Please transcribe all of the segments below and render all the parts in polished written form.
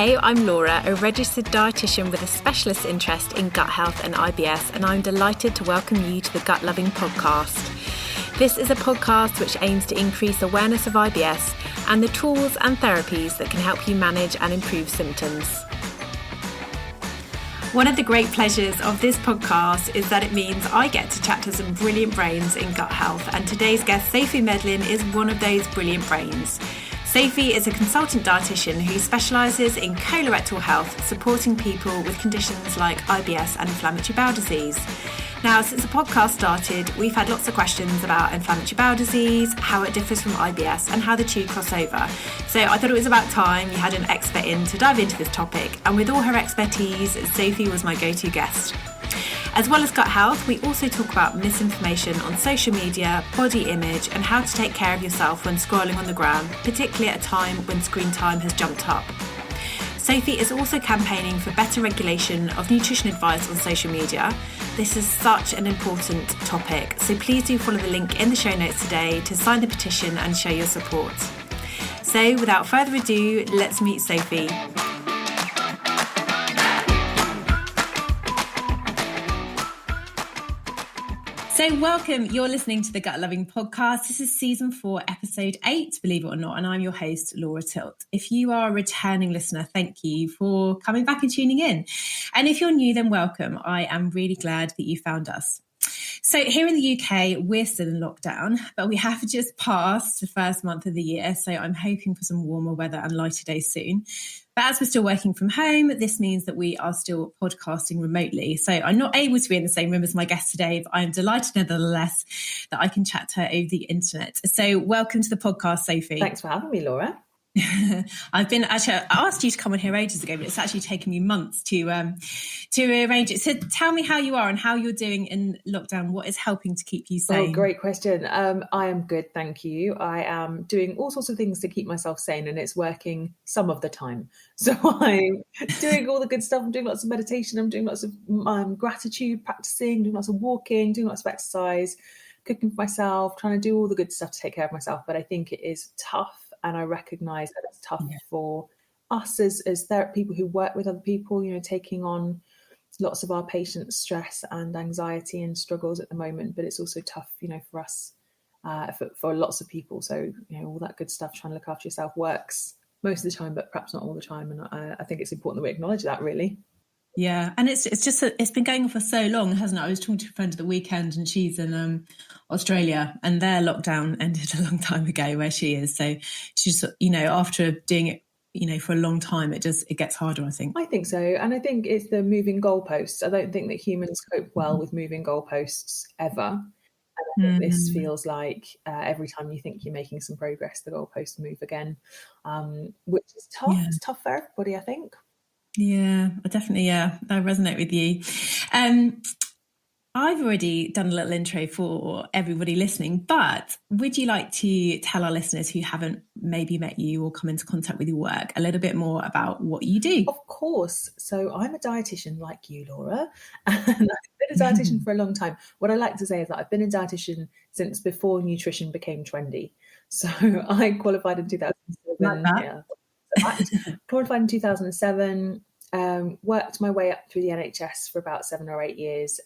Hey, I'm Laura, a registered dietitian with a specialist interest in gut health and IBS, and I'm delighted to welcome you to the Gut Loving podcast. This is a podcast which aims to increase awareness of IBS and the tools and therapies that can help you manage and improve symptoms. One of the great pleasures of this podcast is that it means I get to chat to some brilliant brains in gut health, and today's guest, Sophie Medlin, is one of those brilliant brains. Sophie is a consultant dietitian who specialises in colorectal health, supporting people with conditions like IBS and inflammatory bowel disease. Now, since the podcast started, we've had lots of questions about inflammatory bowel disease, how it differs from IBS, and how the two cross over. So I thought it was about time you had an expert in to dive into this topic, and with all her expertise, Sophie was my go-to guest. As well as gut health, we also talk about misinformation on social media, body image, and how to take care of yourself when scrolling on the gram, particularly at a time when screen time has jumped up. Sophie is also campaigning for better regulation of nutrition advice on social media. This is such an important topic, so please do follow the link in the show notes today to sign the petition and show your support. So without further ado, let's meet Sophie. So welcome, you're listening to the Gut Loving podcast. This is season 4, episode 8, believe it or not, and I'm your host, Laura Tilt. If you are a returning listener, thank you for coming back and tuning in. And if you're new, then welcome. I am really glad that you found us. So here in the UK, we're still in lockdown, but we have just passed the first month of the year. So I'm hoping for some warmer weather and lighter days soon. But as we're still working from home, this means that we are still podcasting remotely. So I'm not able to be in the same room as my guest today, but I'm delighted nevertheless that I can chat to her over the internet. So welcome to the podcast, Sophie. Thanks for having me, Laura. I asked you to come on here ages ago, but it's actually taken me months to arrange it. So tell me how you are and how you're doing in lockdown. What is helping to keep you sane? Oh, great question. I am good, thank you. I am doing all sorts of things to keep myself sane, and it's working some of the time. So I'm doing all the good stuff. I'm doing lots of meditation. I'm doing lots of gratitude practicing, doing lots of walking, doing lots of exercise, cooking for myself, trying to do all the good stuff to take care of myself. But I think it is tough. And I recognise that it's tough for us as people who work with other people, taking on lots of our patients' stress and anxiety and struggles at the moment. But it's also tough, for us, for lots of people. So, all that good stuff, trying to look after yourself works most of the time, but perhaps not all the time. And I think it's important that we acknowledge that, really. Yeah, and it's been going on for so long, hasn't it? I was talking to a friend at the weekend, and she's in Australia, and their lockdown ended a long time ago where she is. So she's, after doing it, for a long time, it gets harder, I think. I think so, and I think it's the moving goalposts. I don't think that humans cope well with moving goalposts ever. And I think this feels like every time you think you're making some progress, the goalposts move again, which is tough. Yeah. It's tough for everybody, I think. Yeah, I resonate with you. I've already done a little intro for everybody listening, but would you like to tell our listeners who haven't maybe met you or come into contact with your work a little bit more about what you do? Of course. So I'm a dietitian like you, Laura, and I've been a dietitian for a long time. What I like to say is that I've been a dietitian since before nutrition became trendy. So I qualified in 2007. Qualified in 2007. Worked my way up through the NHS for about 7 or 8 years.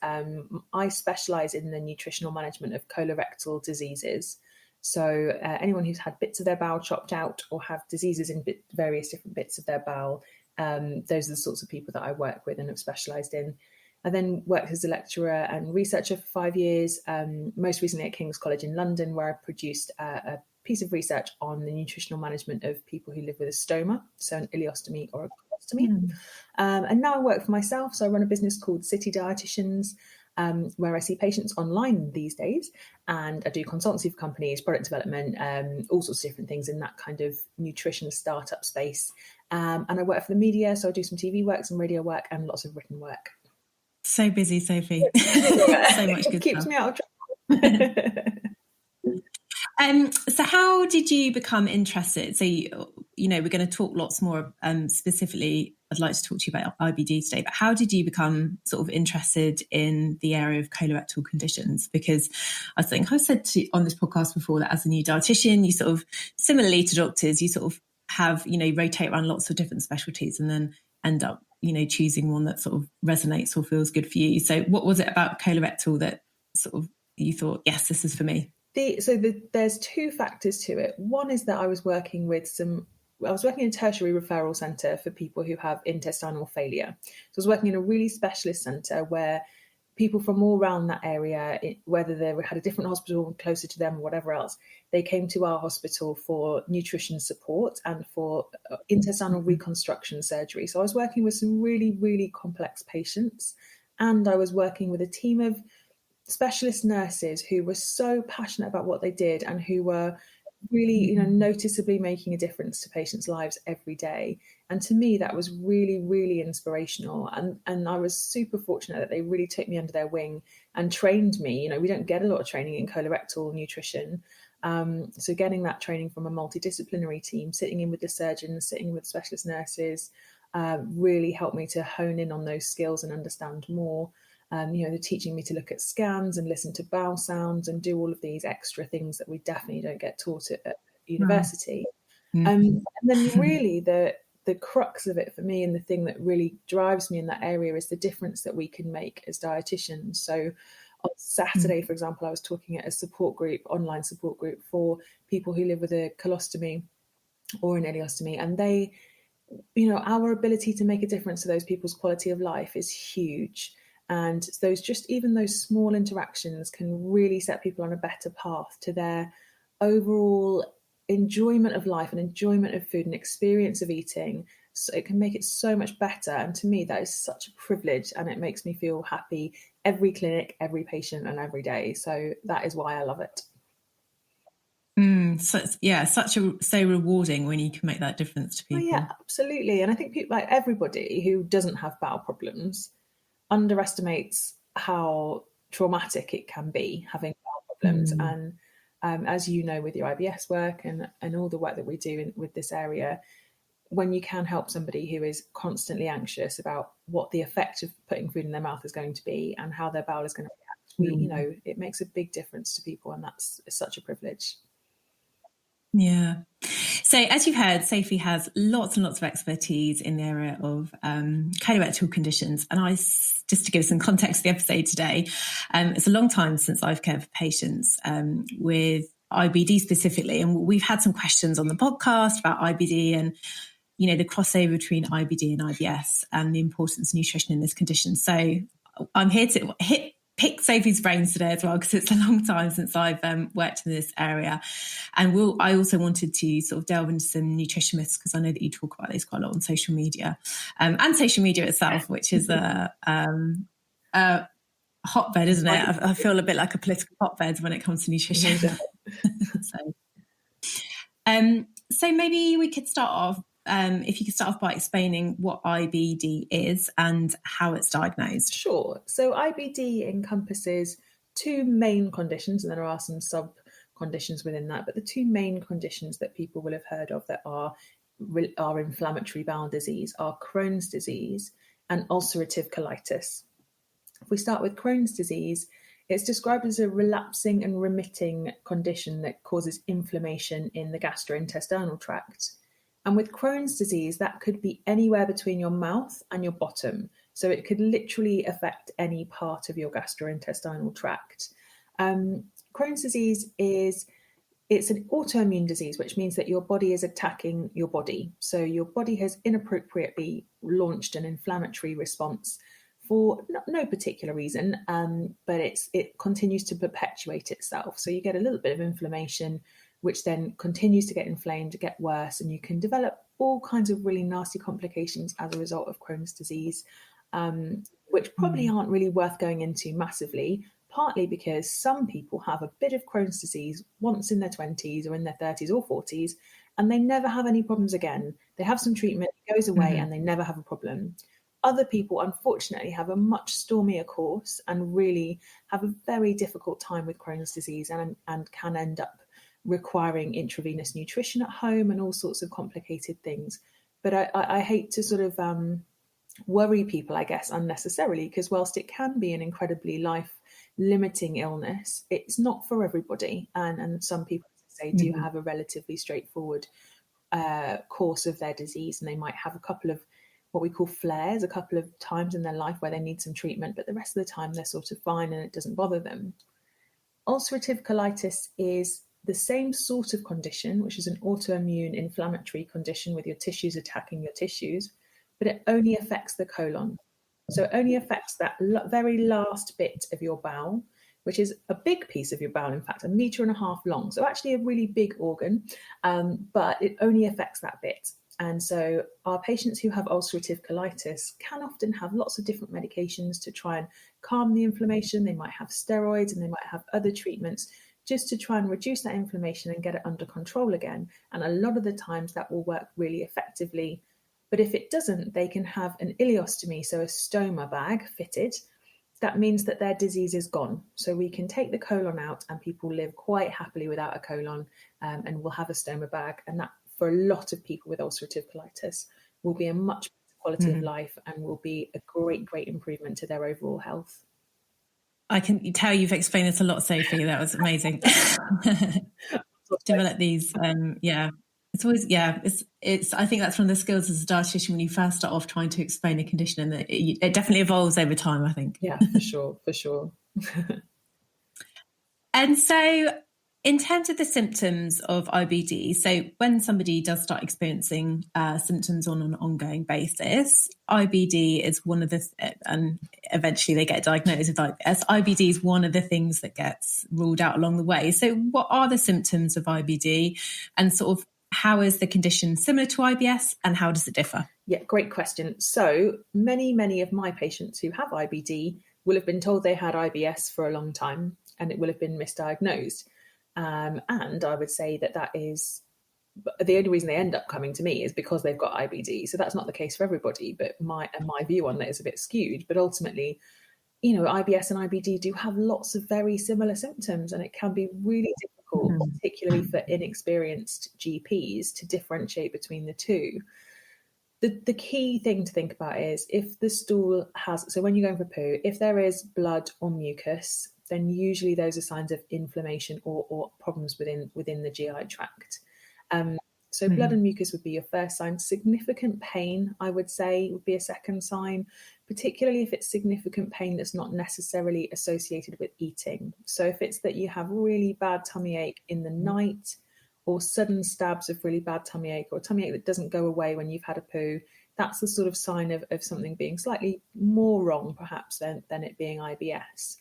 I specialise in the nutritional management of colorectal diseases. So anyone who's had bits of their bowel chopped out or have diseases in various different bits of their bowel, those are the sorts of people that I work with and have specialised in. I then worked as a lecturer and researcher for 5 years, most recently at King's College in London, where I produced a piece of research on the nutritional management of people who live with a stoma, so an ileostomy or a colostomy. And now I work for myself. So I run a business called City Dietitians, where I see patients online these days, and I do consultancy for companies, product development, all sorts of different things in that kind of nutrition startup space. And I work for the media, so I do some TV work, some radio work, and lots of written work. So busy, Sophie. So much good Keeps stuff. me out of trouble. So how did you become interested? So, we're going to talk lots more specifically. I'd like to talk to you about IBD today, but how did you become sort of interested in the area of colorectal conditions? Because I think I've said on this podcast before that as a new dietitian, you sort of, similarly to doctors, you sort of have, rotate around lots of different specialties and then end up, choosing one that sort of resonates or feels good for you. So what was it about colorectal that sort of you thought, yes, this is for me? There's two factors to it. One is that I was working in a tertiary referral centre for people who have intestinal failure. So I was working in a really specialist centre where people from all around that area, whether they had a different hospital closer to them or whatever else, they came to our hospital for nutrition support and for intestinal reconstruction surgery. So I was working with some really, really complex patients, and I was working with a team of specialist nurses who were so passionate about what they did and who were really, noticeably making a difference to patients' lives every day. And to me, that was really, really inspirational. And I was super fortunate that they really took me under their wing and trained me. We don't get a lot of training in colorectal nutrition. So getting that training from a multidisciplinary team, sitting in with the surgeons, sitting with specialist nurses, really helped me to hone in on those skills and understand more. They're teaching me to look at scans and listen to bowel sounds and do all of these extra things that we definitely don't get taught at university. And then really the crux of it for me, and the thing that really drives me in that area, is the difference that we can make as dietitians. So on Saturday, for example, I was talking at a online support group for people who live with a colostomy or an ileostomy, and they, our ability to make a difference to those people's quality of life is huge. And those small interactions can really set people on a better path to their overall enjoyment of life and enjoyment of food and experience of eating. So it can make it so much better. And to me, that is such a privilege, and it makes me feel happy every clinic, every patient, and every day. So that is why I love it. So rewarding when you can make that difference to people. Oh, yeah, absolutely. And I think people, like everybody who doesn't have bowel problems, underestimates how traumatic it can be having bowel problems. And as you know, with your IBS work and all the work that we do with this area, when you can help somebody who is constantly anxious about what the effect of putting food in their mouth is going to be and how their bowel is going to react, it makes a big difference to people, and that's such a privilege. Yeah. So as you've heard, Sophie has lots and lots of expertise in the area of colorectal conditions. And just to give some context to the episode today, it's a long time since I've cared for patients with IBD specifically. And we've had some questions on the podcast about IBD and, the crossover between IBD and IBS and the importance of nutrition in this condition. So I'm here to pick Sophie's brains today as well, because it's a long time since I've worked in this area. And I also wanted to sort of delve into some nutrition myths, because I know that you talk about these quite a lot on social media and social media itself, which is a hotbed, isn't it? I feel a bit like a political hotbed when it comes to nutrition. So maybe we could start off, if you could start off by explaining what IBD is and how it's diagnosed. Sure. So IBD encompasses two main conditions, and there are some sub-conditions within that, but the two main conditions that people will have heard of that are inflammatory bowel disease are Crohn's disease and ulcerative colitis. If we start with Crohn's disease, it's described as a relapsing and remitting condition that causes inflammation in the gastrointestinal tract. And with Crohn's disease, that could be anywhere between your mouth and your bottom. So it could literally affect any part of your gastrointestinal tract. Crohn's disease it's an autoimmune disease, which means that your body is attacking your body. So your body has inappropriately launched an inflammatory response for no particular reason, but it continues to perpetuate itself. So you get a little bit of inflammation, which then continues to get inflamed, to get worse, and you can develop all kinds of really nasty complications as a result of Crohn's disease, which probably aren't really worth going into massively, partly because some people have a bit of Crohn's disease once in their 20s or in their 30s or 40s, and they never have any problems again. They have some treatment, it goes away, and they never have a problem. Other people, unfortunately, have a much stormier course and really have a very difficult time with Crohn's disease and can end up requiring intravenous nutrition at home and all sorts of complicated things. But I hate to sort of worry people, I guess, unnecessarily, because whilst it can be an incredibly life-limiting illness, it's not for everybody. And some people, as I say, do have a relatively straightforward course of their disease, and they might have a couple of what we call flares a couple of times in their life where they need some treatment, but the rest of the time they're sort of fine and it doesn't bother them. Ulcerative colitis is the same sort of condition, which is an autoimmune inflammatory condition with your tissues attacking your tissues, but it only affects the colon. So it only affects that very last bit of your bowel, which is a big piece of your bowel, in fact, 1.5 meters long. So actually a really big organ, but it only affects that bit. And so our patients who have ulcerative colitis can often have lots of different medications to try and calm the inflammation. They might have steroids and they might have other treatments just to try and reduce that inflammation and get it under control again. And a lot of the times that will work really effectively. But if it doesn't, they can have an ileostomy, so a stoma bag fitted. That means that their disease is gone. So we can take the colon out and people live quite happily without a colon, and we'll have a stoma bag. And that, for a lot of people with ulcerative colitis, will be a much better quality of life and will be a great, great improvement to their overall health. I can tell you've explained this a lot, Sophie. That was amazing. Develop these, It's always, it's. I think that's one of the skills as a dietitian when you first start off trying to explain a condition, and it definitely evolves over time, I think. Yeah, for sure. And so in terms of the symptoms of IBD, so when somebody does start experiencing symptoms on an ongoing basis, IBD is one of the, and eventually they get diagnosed with IBS. IBD is one of the things that gets ruled out along the way. So what are the symptoms of IBD, and sort of how is the condition similar to IBS and how does it differ? Yeah, great question. So many of my patients who have IBD will have been told they had IBS for a long time and it will have been misdiagnosed. And I would say that is the only reason they end up coming to me is because they've got IBD. So that's not the case for everybody, but my view on that is a bit skewed. But ultimately, IBS and IBD do have lots of very similar symptoms, and it can be really difficult, particularly for inexperienced GPs, to differentiate between the two. The key thing to think about is if the stool has, so when you're going for poo, if there is blood or mucus, then usually those are signs of inflammation or problems within the GI tract. So blood and mucus would be your first sign. Significant pain, I would say, would be a second sign, particularly if it's significant pain that's not necessarily associated with eating. So if it's that you have really bad tummy ache in the night, or sudden stabs of really bad tummy ache, or tummy ache that doesn't go away when you've had a poo, that's the sort of sign of something being slightly more wrong, perhaps, than it being IBS.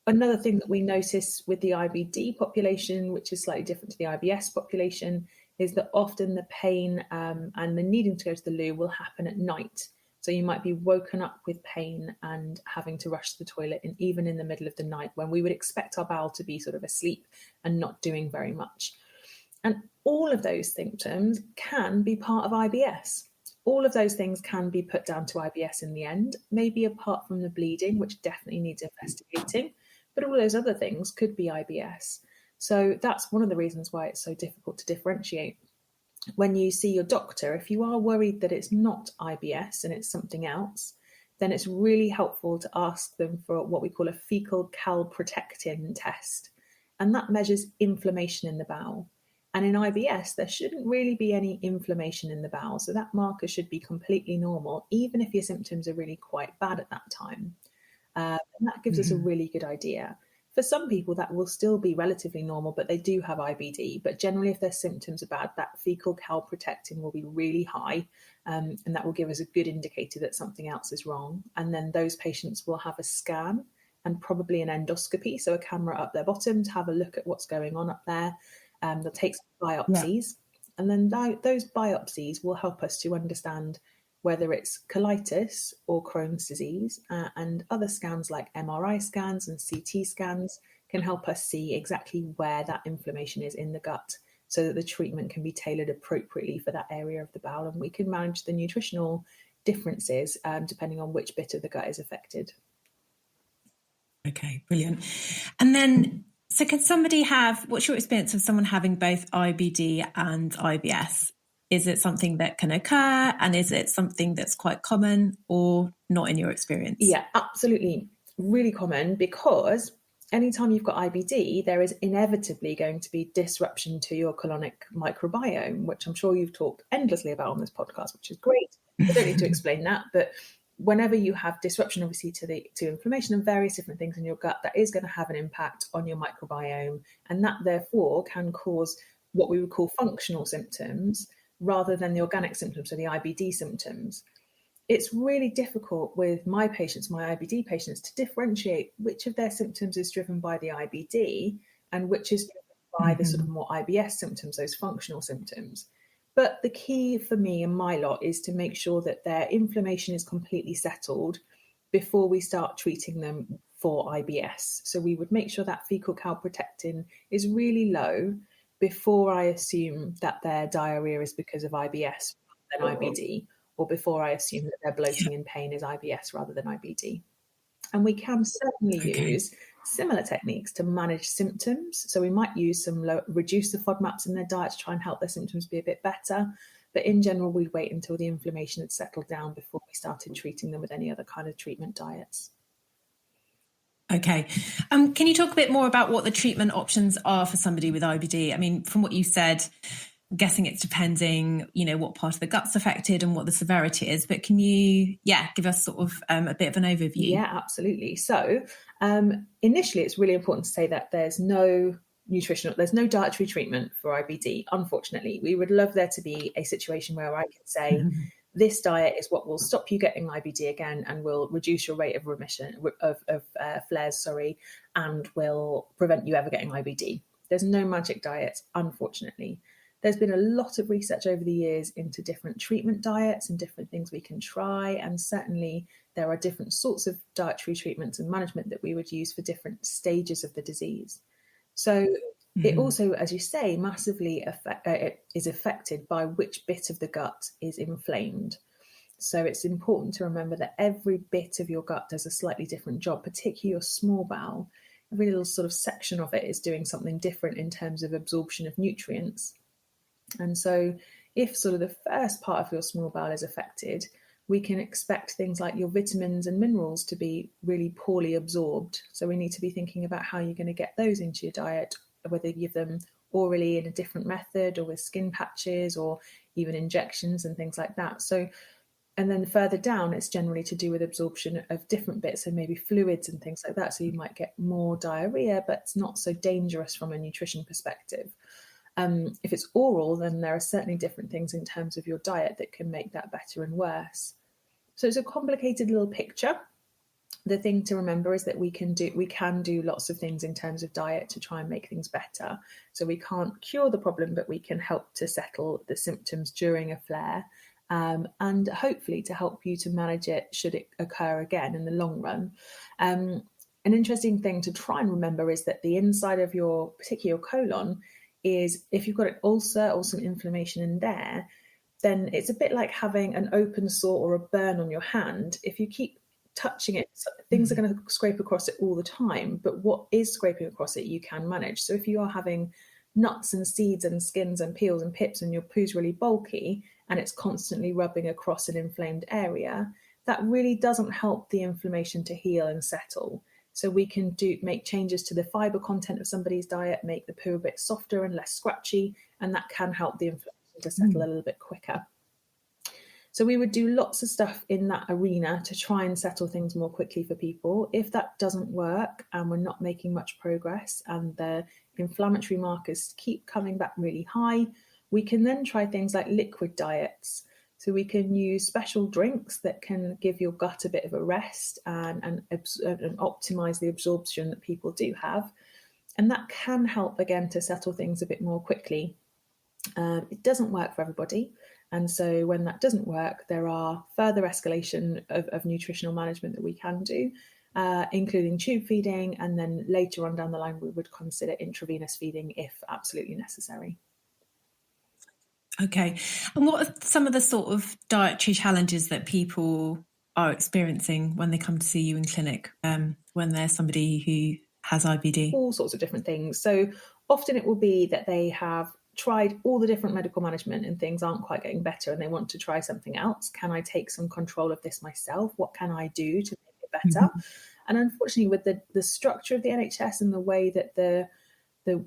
Another thing that we notice with the IBD population, which is slightly different to the IBS population, is that often the pain and the needing to go to the loo will happen at night. So you might be woken up with pain and having to rush to the toilet, and even in the middle of the night when we would expect our bowel to be sort of asleep and not doing very much. And all of those symptoms can be part of IBS. All of those things can be put down to IBS in the end, maybe apart from the bleeding, which definitely needs investigating, but all those other things could be IBS. So that's one of the reasons why it's so difficult to differentiate. When you see your doctor, if you are worried that it's not IBS and it's something else, then it's really helpful to ask them for what we call a fecal calprotectin test. And that measures inflammation in the bowel. And in IBS, there shouldn't really be any inflammation in the bowel. So that marker should be completely normal, even if your symptoms are really quite bad at that time. And that gives us a really good idea. For some people, that will still be relatively normal, but they do have IBD. But generally, if their symptoms are bad, that fecal calprotectin will be really high. And that will give us a good indicator that something else is wrong. And then those patients will have a scan and probably an endoscopy, so a camera up their bottom to have a look at what's going on up there. They'll take some biopsies, and then those biopsies will help us to understand whether it's colitis or Crohn's disease, and other scans like MRI scans and CT scans can help us see exactly where that inflammation is in the gut, so that the treatment can be tailored appropriately for that area of the bowel, and we can manage the nutritional differences depending on which bit of the gut is affected. Okay, brilliant. And then, so can somebody what's your experience of someone having both IBD and IBS? Is it something that can occur, and is it something that's quite common or not in your experience? Yeah, absolutely. Really common, because anytime you've got IBD, there is inevitably going to be disruption to your colonic microbiome, which I'm sure you've talked endlessly about on this podcast, which is great. I don't need to explain that, but whenever you have disruption, obviously, to inflammation and various different things in your gut, that is going to have an impact on your microbiome, and that therefore can cause what we would call functional symptoms rather than the organic symptoms, so the IBD symptoms. It's really difficult with my patients, my IBD patients, to differentiate which of their symptoms is driven by the IBD and which is driven by the sort of more IBS symptoms, those functional symptoms. But the key for me and my lot is to make sure that their inflammation is completely settled before we start treating them for IBS. So we would make sure that fecal calprotectin is really low before I assume that their diarrhea is because of IBS rather than IBD, or before I assume that their bloating and pain is IBS rather than IBD. And we can certainly use similar techniques to manage symptoms. So we might use reduce the FODMAPs in their diet to try and help their symptoms be a bit better. But in general, we'd wait until the inflammation had settled down before we started treating them with any other kind of treatment diets. Okay. Can you talk a bit more about what the treatment options are for somebody with IBD? I mean, from what you said, I'm guessing it's depending, what part of the gut's affected and what the severity is. But can you, give us sort of a bit of an overview? Yeah, absolutely. So initially, it's really important to say that there's no dietary treatment for IBD. Unfortunately, we would love there to be a situation where I can say, this diet is what will stop you getting IBD again and will reduce your rate of remission of flares, and will prevent you ever getting IBD. There's no magic diet, unfortunately. There's been a lot of research over the years into different treatment diets and different things we can try. And certainly there are different sorts of dietary treatments and management that we would use for different stages of the disease. So it also, as you say, massively is affected by which bit of the gut is inflamed. So it's important to remember that every bit of your gut does a slightly different job, particularly your small bowel. Every little sort of section of it is doing something different in terms of absorption of nutrients. And so if sort of the first part of your small bowel is affected, we can expect things like your vitamins and minerals to be really poorly absorbed. So we need to be thinking about how you're going to get those into your diet, whether you give them orally in a different method or with skin patches or even injections and things like that. So, and then further down, it's generally to do with absorption of different bits, so maybe fluids and things like that. So you might get more diarrhea, but it's not so dangerous from a nutrition perspective. If it's oral, then there are certainly different things in terms of your diet that can make that better and worse. So it's a complicated little picture. The thing to remember is that we can do lots of things in terms of diet to try and make things better. So we can't cure the problem, but we can help to settle the symptoms during a flare, and hopefully to help you to manage it should it occur again in the long run. An interesting thing to try and remember is that the inside of your, particularly your colon, is if you've got an ulcer or some inflammation in there, then it's a bit like having an open sore or a burn on your hand. If you keep touching it, things are going to scrape across it all the time, but what is scraping across it you can manage. So if you are having nuts and seeds and skins and peels and pips and your poo's really bulky and it's constantly rubbing across an inflamed area, that really doesn't help the inflammation to heal and settle. So we can make changes to the fibre content of somebody's diet, make the poo a bit softer and less scratchy, and that can help the inflammation to settle a little bit quicker. So we would do lots of stuff in that arena to try and settle things more quickly for people. If that doesn't work and we're not making much progress and the inflammatory markers keep coming back really high, we can then try things like liquid diets. So we can use special drinks that can give your gut a bit of a rest and optimize the absorption that people do have. And that can help, again, to settle things a bit more quickly. It doesn't work for everybody. And so when that doesn't work, there are further escalation of nutritional management that we can do, including tube feeding. And then later on down the line, we would consider intravenous feeding if absolutely necessary. Okay. And what are some of the sort of dietary challenges that people are experiencing when they come to see you in clinic, when there's somebody who has IBD? All sorts of different things. So often it will be that they have tried all the different medical management and things aren't quite getting better and they want to try something else. Can I take some control of this myself? What can I do to make it better? And unfortunately, with the structure of the NHS and the way that the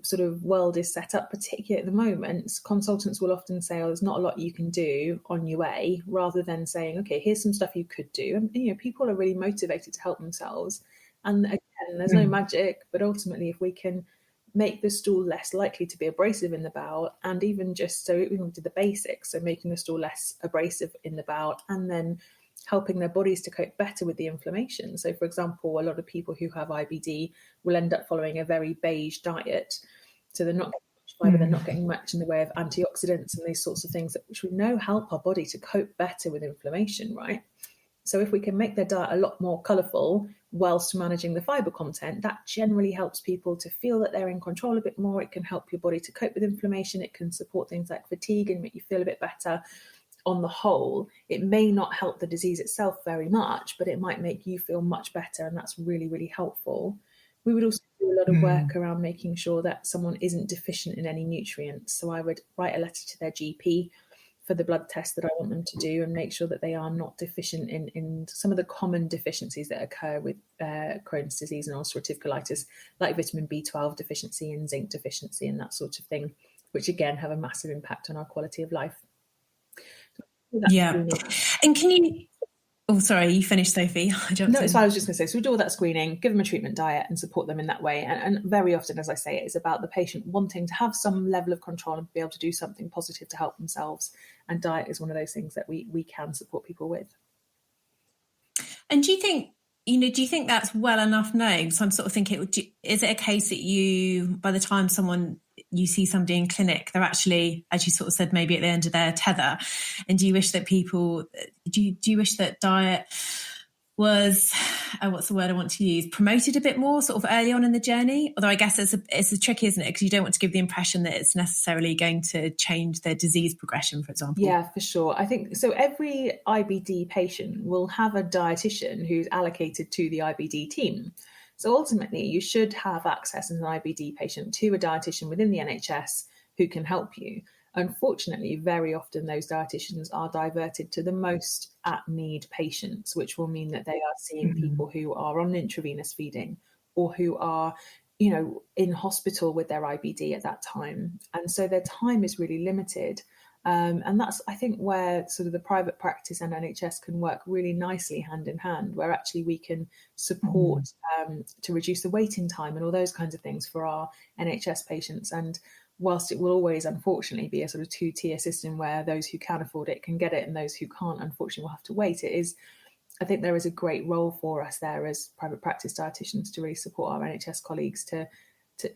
sort of world is set up, particularly at the moment, consultants will often say, oh, there's not a lot you can do on your way, rather than saying, okay, here's some stuff you could do. And, you know, people are really motivated to help themselves. And again, there's no magic, but ultimately, if we can make the stool less likely to be abrasive in the bowel, and even just so we do the basics, so making the stool less abrasive in the bowel, and then helping their bodies to cope better with the inflammation. So, for example, a lot of people who have IBD will end up following a very beige diet. So they're not getting much fibre, they're not getting much in the way of antioxidants and these sorts of things, which we know help our body to cope better with inflammation, right? So if we can make their diet a lot more colourful whilst managing the fibre content, that generally helps people to feel that they're in control a bit more. It can help your body to cope with inflammation. It can support things like fatigue and make you feel a bit better. On the whole, it may not help the disease itself very much, but it might make you feel much better, and that's really, really helpful. We would also do a lot of work around making sure that someone isn't deficient in any nutrients. So I would write a letter to their GP for the blood test that I want them to do, and make sure that they are not deficient in some of the common deficiencies that occur with Crohn's disease and ulcerative colitis, like vitamin B12 deficiency and zinc deficiency and that sort of thing, which again have a massive impact on our quality of life. Yeah. And can you, oh, sorry, you finished, Sophie. No, so I was just going to say, so we do all that screening, give them a treatment diet and support them in that way. And very often, as I say, it is about the patient wanting to have some level of control and be able to do something positive to help themselves. And diet is one of those things that we can support people with. And do you think that's well enough known? So I'm sort of thinking, is it a case that by the time you see somebody in clinic, they're actually, as you sort of said, maybe at the end of their tether? And do you wish that do you wish that diet was, what's the word I want to use, promoted a bit more sort of early on in the journey? Although I guess it's a tricky, isn't it? Because you don't want to give the impression that it's necessarily going to change their disease progression, for example. Yeah, for sure. I think so. Every IBD patient will have a dietitian who's allocated to the IBD team. So ultimately, you should have access as an IBD patient to a dietitian within the NHS who can help you. Unfortunately, very often those dietitians are diverted to the most at-need patients, which will mean that they are seeing people who are on intravenous feeding or who are, you know, in hospital with their IBD at that time. And so their time is really limited. And that's, I think, where sort of the private practice and NHS can work really nicely hand in hand, where actually we can support to reduce the waiting time and all those kinds of things for our NHS patients. And whilst it will always, unfortunately, be a sort of two-tier system where those who can afford it can get it and those who can't, unfortunately, will have to wait, I think there is a great role for us there as private practice dietitians to really support our NHS colleagues to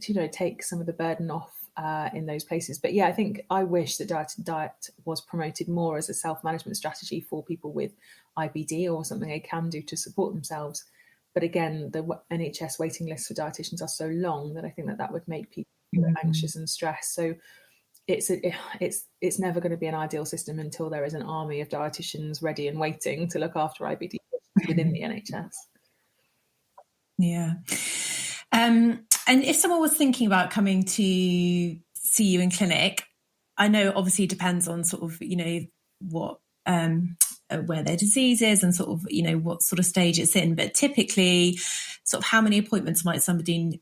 you know, take some of the burden off in those places. But yeah, I think I wish that diet was promoted more as a self-management strategy for people with IBD, or something they can do to support themselves. But again, the NHS waiting lists for dietitians are so long that I think that would make people anxious and stressed. So it's never going to be an ideal system until there is an army of dietitians ready and waiting to look after IBD within the NHS. Yeah. And if someone was thinking about coming to see you in clinic, I know obviously it depends on sort of, you know, what where their disease is and sort of, you know, what sort of stage it's in. But typically, sort of how many appointments might somebody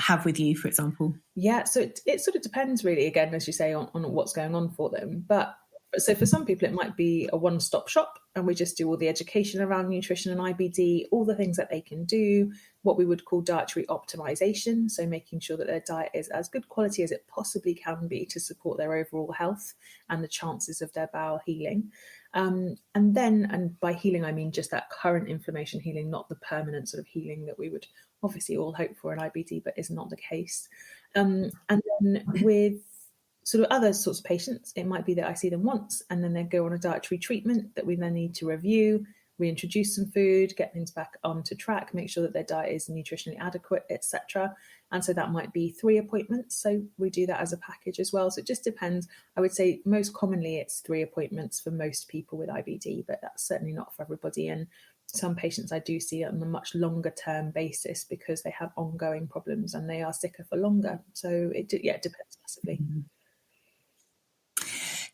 have with you, for example? Yeah, so it sort of depends really, again, as you say, on what's going on for them. But so for some people, it might be a one-stop shop, and we just do all the education around nutrition and IBD, all the things that they can do, what we would call dietary optimization. So making sure that their diet is as good quality as it possibly can be to support their overall health and the chances of their bowel healing. And by healing, I mean just that current inflammation healing, not the permanent sort of healing that we would obviously all hope for in IBD, but is not the case. And then with sort of other sorts of patients, it might be that I see them once and then they go on a dietary treatment that we then need to review, reintroduce some food, get things back onto track, make sure that their diet is nutritionally adequate, etc. And so that might be 3 appointments. So we do that as a package as well. So it just depends. I would say most commonly it's 3 appointments for most people with IBD, but that's certainly not for everybody. And some patients I do see on a much longer term basis because they have ongoing problems and they are sicker for longer. So it depends massively.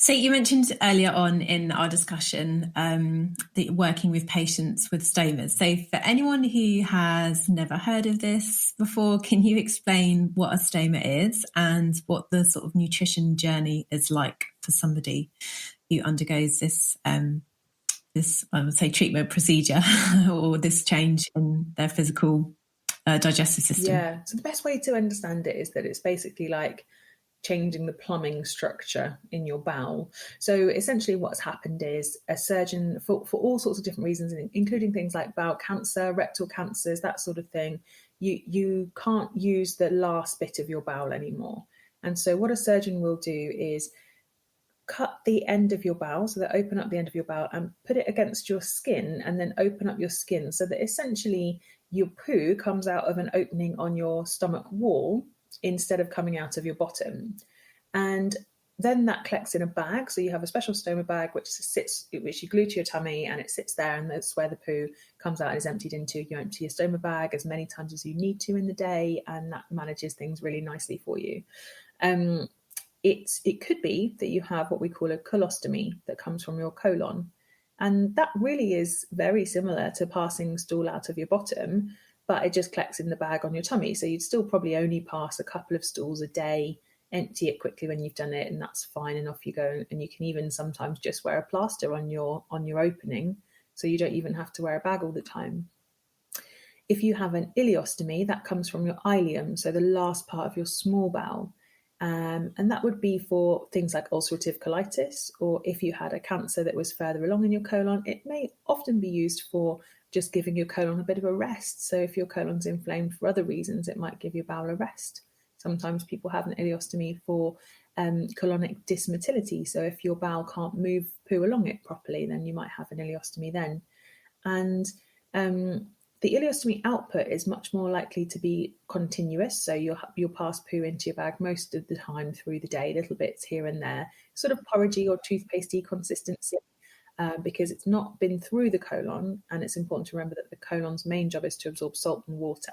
So you mentioned earlier on in our discussion that you're working with patients with stomas. So for anyone who has never heard of this before, can you explain what a stoma is and what the sort of nutrition journey is like for somebody who undergoes this, this I would say, treatment procedure or this change in their physical digestive system? Yeah, so the best way to understand it is that it's basically like changing the plumbing structure in your bowel. So essentially what's happened is a surgeon, for all sorts of different reasons, including things like bowel cancer, rectal cancers, that sort of thing, you can't use the last bit of your bowel anymore. And so what a surgeon will do is cut the end of your bowel, so they open up the end of your bowel and put it against your skin, and then open up your skin so that essentially your poo comes out of an opening on your stomach wall instead of coming out of your bottom. And then that collects in a bag. So you have a special stoma bag which you glue to your tummy, and it sits there, and that's where the poo comes out and is emptied into. You empty your stoma bag as many times as you need to in the day, and that manages things really nicely for you. It could be that you have what we call a colostomy that comes from your colon. And that really is very similar to passing stool out of your bottom, but it just collects in the bag on your tummy. So you'd still probably only pass a couple of stools a day, empty it quickly when you've done it, and that's fine, and off you go. And you can even sometimes just wear a plaster on your opening, so you don't even have to wear a bag all the time. If you have an ileostomy, that comes from your ileum, so the last part of your small bowel. And that would be for things like ulcerative colitis, or if you had a cancer that was further along in your colon, it may often be used for just giving your colon a bit of a rest. So if your colon's inflamed for other reasons, it might give your bowel a rest. Sometimes people have an ileostomy for colonic dysmotility. So if your bowel can't move poo along it properly, then you might have an ileostomy then. And the ileostomy output is much more likely to be continuous. So you'll pass poo into your bag most of the time through the day, little bits here and there, sort of porridgey or toothpastey consistency. Because it's not been through the colon, and it's important to remember that the colon's main job is to absorb salt and water.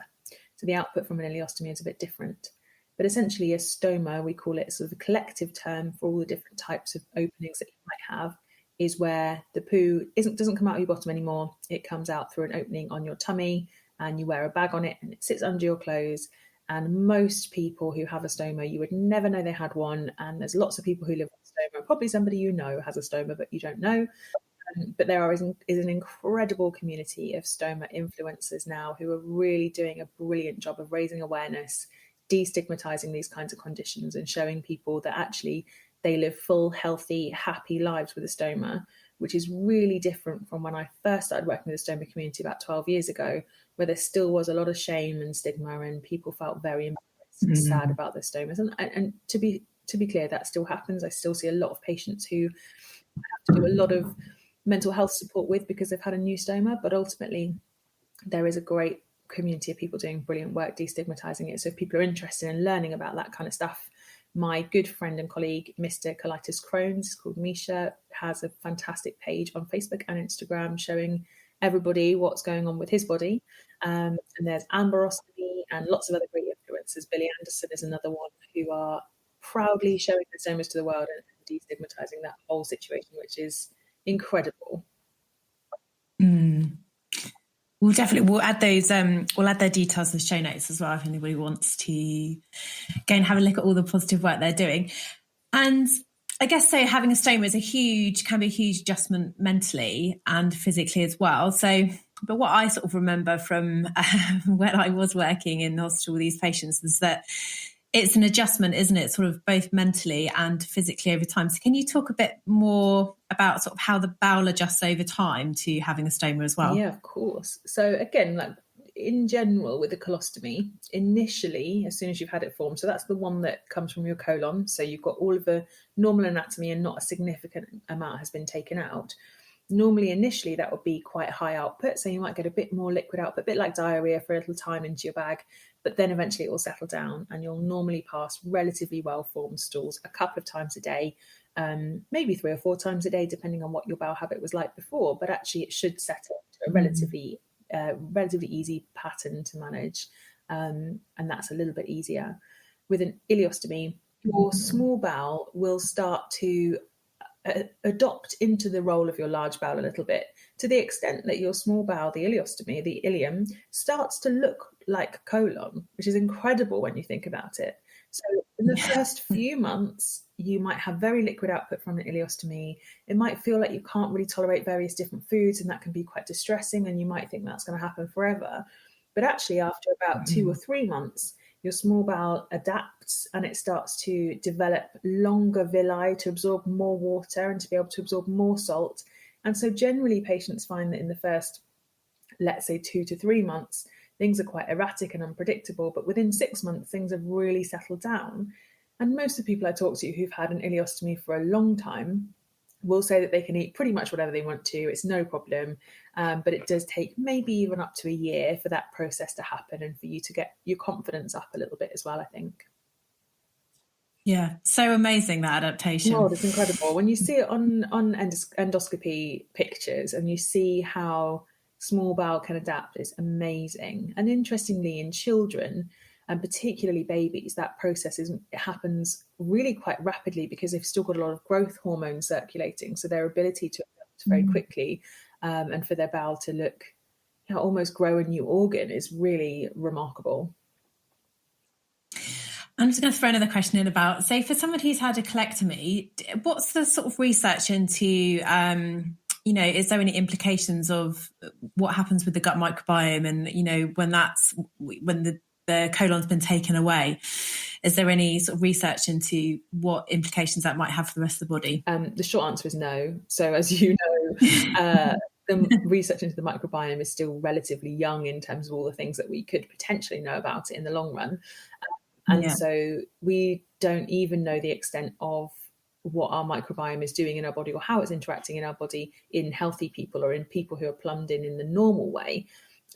So the output from an ileostomy is a bit different. But essentially a stoma, we call it sort of a collective term for all the different types of openings that you might have, is where the poo doesn't come out of your bottom anymore. It comes out through an opening on your tummy, and you wear a bag on it, and it sits under your clothes. And most people who have a stoma, you would never know they had one. And there's lots of people who live with a stoma. Probably somebody you know has a stoma, but you don't know. But there is an incredible community of stoma influencers now who are really doing a brilliant job of raising awareness, destigmatizing these kinds of conditions, and showing people that actually they live full, healthy, happy lives with a stoma, which is really different from when I first started working with the stoma community about 12 years ago, where there still was a lot of shame and stigma, and people felt very embarrassed and sad about their stomas. And to be clear, that still happens. I still see a lot of patients who have to do a lot of mental health support with because they've had a new stoma, but ultimately there is a great community of people doing brilliant work destigmatizing it. So if people are interested in learning about that kind of stuff, my good friend and colleague, Mr. Colitis Crohn's, called Misha, has a fantastic page on Facebook and Instagram showing everybody what's going on with his body. And there's Amberostomy and lots of other great influencers. Billy Anderson is another one, who are proudly showing the stomas to the world and destigmatizing that whole situation, which is incredible. We'll add those. We'll add their details to the show notes as well if anybody wants to go and have a look at all the positive work they're doing. And I guess so. Having a stoma can be a huge adjustment mentally and physically as well. So, but what I sort of remember from when I was working in the hospital with these patients is that it's an adjustment, isn't it? Sort of both mentally and physically over time. So can you talk a bit more about sort of how the bowel adjusts over time to having a stoma as well? Yeah, of course. So again, like in general with a colostomy, initially, as soon as you've had it formed, so that's the one that comes from your colon. So you've got all of the normal anatomy and not a significant amount has been taken out. Normally, initially, that would be quite high output. So you might get a bit more liquid output, a bit like diarrhea for a little time into your bag. But then eventually it will settle down and you'll normally pass relatively well-formed stools a couple of times a day, maybe 3 or 4 times a day, depending on what your bowel habit was like before. But actually it should settle to a relatively easy pattern to manage. And that's a little bit easier. With an ileostomy, your small bowel will start to adopt into the role of your large bowel a little bit, to the extent that your small bowel, the ileostomy, the ileum, starts to look like colon, which is incredible when you think about it. So in the first few months, you might have very liquid output from the ileostomy. It might feel like you can't really tolerate various different foods, and that can be quite distressing, and you might think that's going to happen forever. But actually, after about 2 or 3 months, your small bowel adapts and it starts to develop longer villi to absorb more water and to be able to absorb more salt. And so generally patients find that in the first, let's say 2 to 3 months, things are quite erratic and unpredictable, but within 6 months, things have really settled down. And most of the people I talk to who've had an ileostomy for a long time will say that they can eat pretty much whatever they want to. It's no problem. But it does take maybe even up to a year for that process to happen and for you to get your confidence up a little bit as well, I think. Yeah, so amazing, that adaptation. Oh, it's incredible. When you see it on endoscopy pictures and you see how small bowel can adapt, it's amazing. And interestingly, in children, and particularly babies, that process it happens really quite rapidly because they've still got a lot of growth hormones circulating. So their ability to adapt very quickly and for their bowel to look, almost grow a new organ is really remarkable. I'm just going to throw another question in about, say, for someone who's had a colectomy, what's the sort of research into, is there any implications of what happens with the gut microbiome and, when the colon's been taken away? Is there any sort of research into what implications that might have for the rest of the body? The short answer is no. So as you know, the research into the microbiome is still relatively young in terms of all the things that we could potentially know about it in the long run. So we don't even know the extent of what our microbiome is doing in our body or how it's interacting in our body in healthy people or in people who are plumbed in the normal way,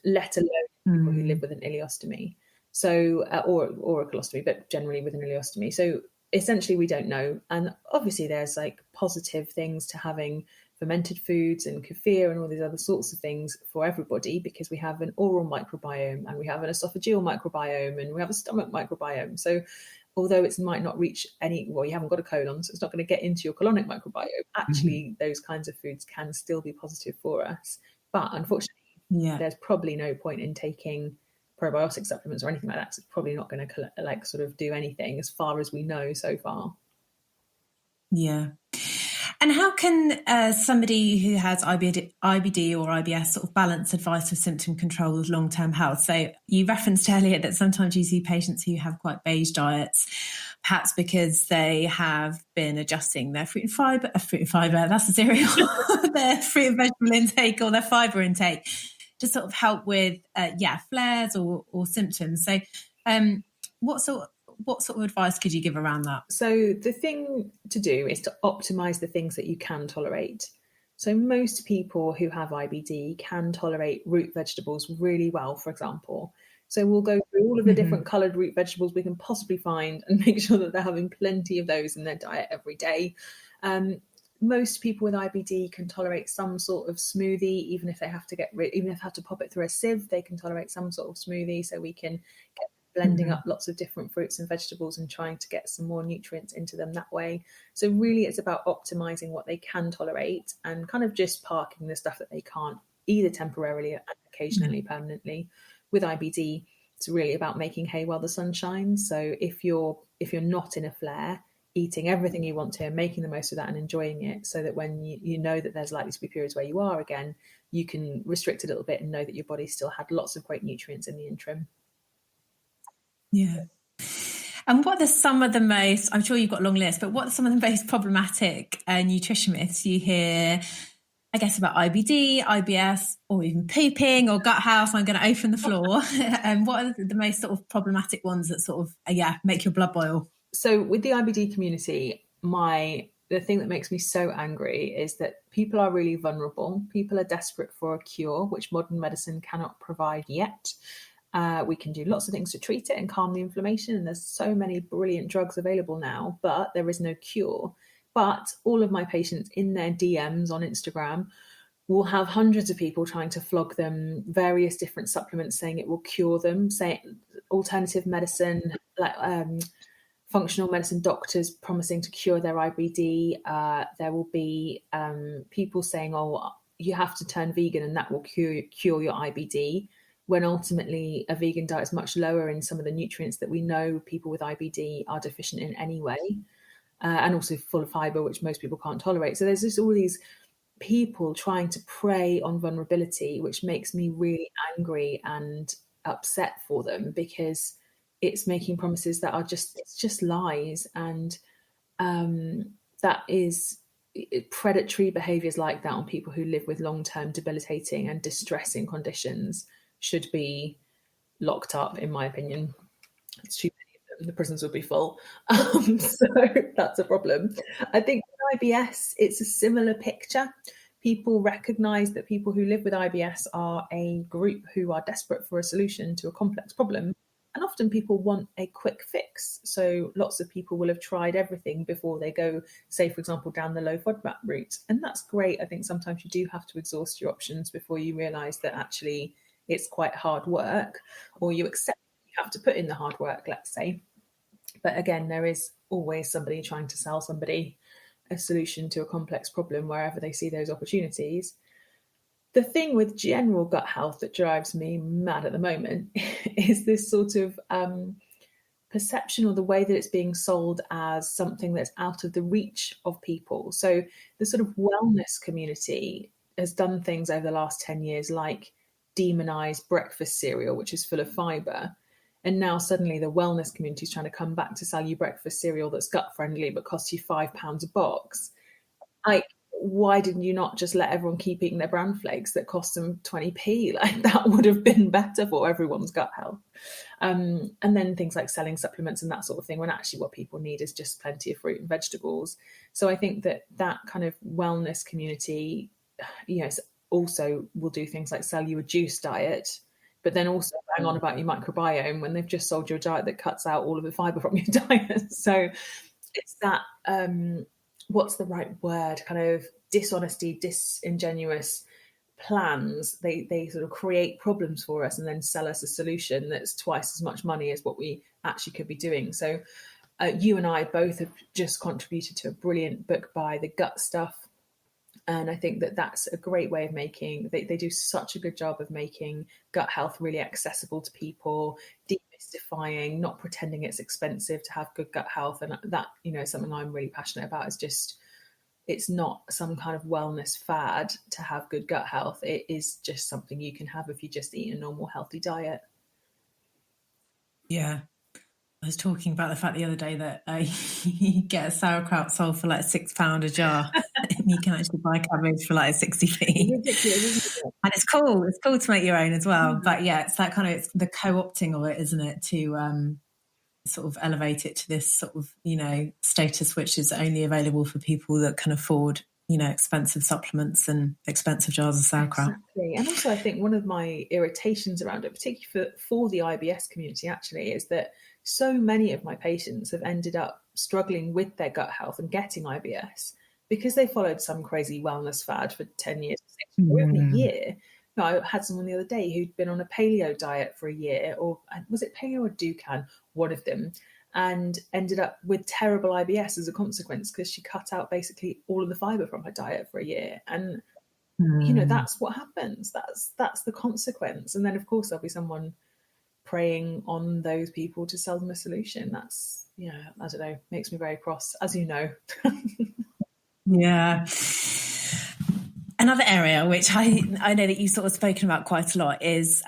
let alone people who live with an ileostomy. So, or a colostomy, but generally with an ileostomy. So essentially we don't know. And obviously there's like positive things to having fermented foods and kefir and all these other sorts of things for everybody, because we have an oral microbiome and we have an esophageal microbiome and we have a stomach microbiome. So although it might not reach you haven't got a colon, so it's not going to get into your colonic microbiome, actually those kinds of foods can still be positive for us. But unfortunately, there's probably no point in taking probiotic supplements or anything like that. So it's probably not going to sort of do anything as far as we know so far. Yeah. And how can somebody who has IBD or IBS sort of balance advice for symptom control with long-term health? So you referenced earlier that sometimes you see patients who have quite beige diets, perhaps because they have been adjusting their fruit and fibre, that's a cereal, their fruit and vegetable intake or their fibre intake to sort of help with, flares or symptoms. So what sort of advice could you give around that? So the thing to do is to optimize the things that you can tolerate. So most people who have IBD can tolerate root vegetables really well, for example. So we'll go through all of the different coloured root vegetables we can possibly find and make sure that they're having plenty of those in their diet every day. Most people with IBD can tolerate some sort of smoothie, even if they have to pop it through a sieve, they can tolerate some sort of smoothie. So we can get blending up lots of different fruits and vegetables and trying to get some more nutrients into them that way. So really it's about optimizing what they can tolerate and kind of just parking the stuff that they can't, either temporarily and occasionally permanently. With IBD, it's really about making hay while the sun shines. So if you're not in a flare, eating everything you want to and making the most of that and enjoying it, so that when you know that there's likely to be periods where you are again, you can restrict a little bit and know that your body still had lots of great nutrients in the interim. Yeah. And what are some of the most, I'm sure you've got a long list, but what are some of the most problematic nutrition myths you hear, I guess, about IBD, IBS, or even pooping or gut health? I'm going to open the floor. And what are the most sort of problematic ones that sort of, make your blood boil? So with the IBD community, the thing that makes me so angry is that people are really vulnerable. People are desperate for a cure, which modern medicine cannot provide yet. We can do lots of things to treat it and calm the inflammation. And there's so many brilliant drugs available now, but there is no cure. But all of my patients in their DMs on Instagram will have hundreds of people trying to flog them various different supplements saying it will cure them, saying alternative medicine, like functional medicine doctors promising to cure their IBD. There will be people saying, oh, you have to turn vegan and that will cure your IBD, when ultimately a vegan diet is much lower in some of the nutrients that we know people with IBD are deficient in anyway, and also full of fibre, which most people can't tolerate. So there's just all these people trying to prey on vulnerability, which makes me really angry and upset for them, because it's making promises that are just lies. And that is predatory behaviours like that on people who live with long-term debilitating and distressing conditions should be locked up, in my opinion. It's too many of them. The prisons would be full. So that's a problem. I think with IBS, it's a similar picture. People recognise that people who live with IBS are a group who are desperate for a solution to a complex problem. And often people want a quick fix. So lots of people will have tried everything before they go, say, for example, down the low FODMAP route. And that's great. I think sometimes you do have to exhaust your options before you realise that actually it's quite hard work, or you accept you have to put in the hard work, let's say. But again, there is always somebody trying to sell somebody a solution to a complex problem wherever they see those opportunities. The thing with general gut health that drives me mad at the moment is this sort of perception, or the way that it's being sold as something that's out of the reach of people. So the sort of wellness community has done things over the last 10 years like demonize breakfast cereal, which is full of fibre. And now suddenly the wellness community is trying to come back to sell you breakfast cereal that's gut friendly but costs you £5 a box. Like, why didn't you not just let everyone keep eating their bran flakes that cost them 20p? Like, that would have been better for everyone's gut health. And then things like selling supplements and that sort of thing, when actually what people need is just plenty of fruit and vegetables. So I think that that kind of wellness community, also will do things like sell you a juice diet, but then also bang on about your microbiome when they've just sold you a diet that cuts out all of the fibre from your diet. So it's that, what's the right word, kind of dishonesty, disingenuous plans. They sort of create problems for us and then sell us a solution that's twice as much money as what we actually could be doing. So you and I both have just contributed to a brilliant book by The Gut Stuff. And I think that that's a great way of making, they do such a good job of making gut health really accessible to people, demystifying, not pretending it's expensive to have good gut health. And that, is something I'm really passionate about, is just, it's not some kind of wellness fad to have good gut health. It is just something you can have if you just eat a normal, healthy diet. Yeah. I was talking about the fact the other day that you get a sauerkraut sold for like £6 a jar, and you can actually buy cabbage for like 60p. And it's cool. It's cool to make your own as well. Mm-hmm. But yeah, it's that kind of, it's the co-opting of it, isn't it? To sort of elevate it to this sort of, status which is only available for people that can afford, expensive supplements and expensive jars of sauerkraut. Exactly. And also I think one of my irritations around it, particularly for the IBS community actually, is that so many of my patients have ended up struggling with their gut health and getting IBS because they followed some crazy wellness fad for 10 years, or even a year. I had someone the other day who'd been on a paleo diet for a year, or was it paleo or Dukan, one of them, and ended up with terrible IBS as a consequence because she cut out basically all of the fibre from her diet for a year. And, that's what happens. That's the consequence. And then, of course, there'll be someone preying on those people to sell them a solution. That's, I don't know, makes me very cross, as you know. Yeah. Another area which I know that you've sort of spoken about quite a lot is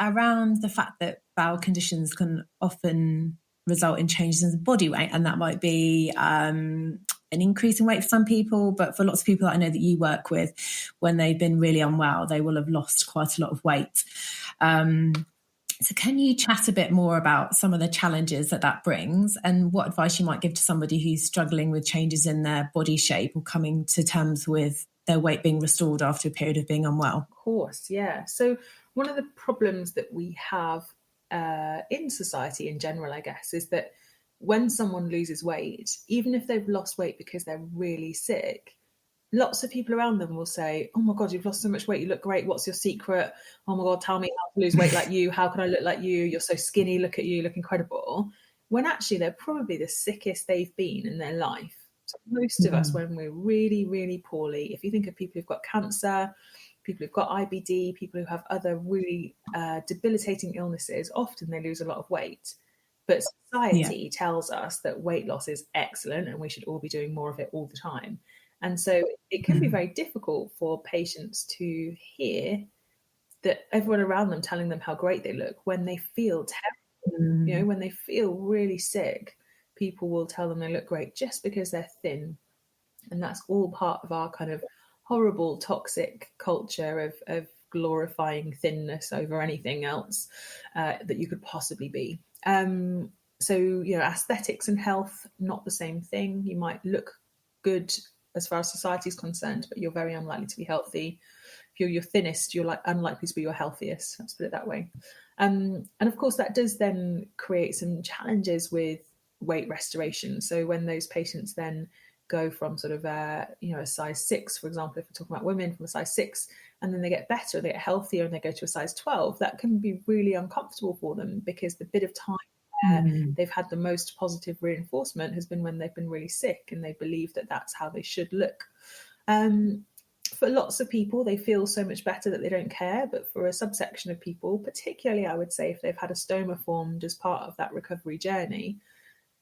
around the fact that bowel conditions can often result in changes in the body weight, and that might be an increase in weight for some people, but for lots of people that I know that you work with, when they've been really unwell, they will have lost quite a lot of weight. So can you chat a bit more about some of the challenges that brings, and what advice you might give to somebody who's struggling with changes in their body shape or coming to terms with their weight being restored after a period of being unwell? Of course, yeah. So one of the problems that we have in society in general, I guess, is that when someone loses weight, even if they've lost weight because they're really sick, lots of people around them will say, oh my God, you've lost so much weight, you look great, what's your secret? Oh my God, tell me how to lose weight like you, how can I look like you? You're so skinny, look at you, you look incredible. when actually they're probably the sickest they've been in their life. So most of us, when we're really, really poorly, if you think of people who've got cancer, people who've got IBD, people who have other really debilitating illnesses, often they lose a lot of weight. But society tells us that weight loss is excellent and we should all be doing more of it all the time. And so it can be very difficult for patients to hear that everyone around them telling them how great they look when they feel terrible. You know, when they feel really sick, people will tell them they look great just because they're thin. And that's all part of our kind of horrible, toxic culture of glorifying thinness over anything else that you could possibly be. So, you know, aesthetics and health, not the same thing. You might look good as far as society is concerned, but you're very unlikely to be healthy. If you're your thinnest, you're unlikely to be your healthiest. Let's put it that way. And of course, that does then create some challenges with weight restoration. So when those patients then go from sort of a size 6, for example, if we're talking about women, from a size 6, and then they get better, they get healthier, and they go to a size 12, that can be really uncomfortable for them, because the bit of time they've had the most positive reinforcement has been when they've been really sick, and they believe that that's how they should look. For lots of people, they feel so much better that they don't care. But for a subsection of people, particularly I would say if they've had a stoma formed as part of that recovery journey,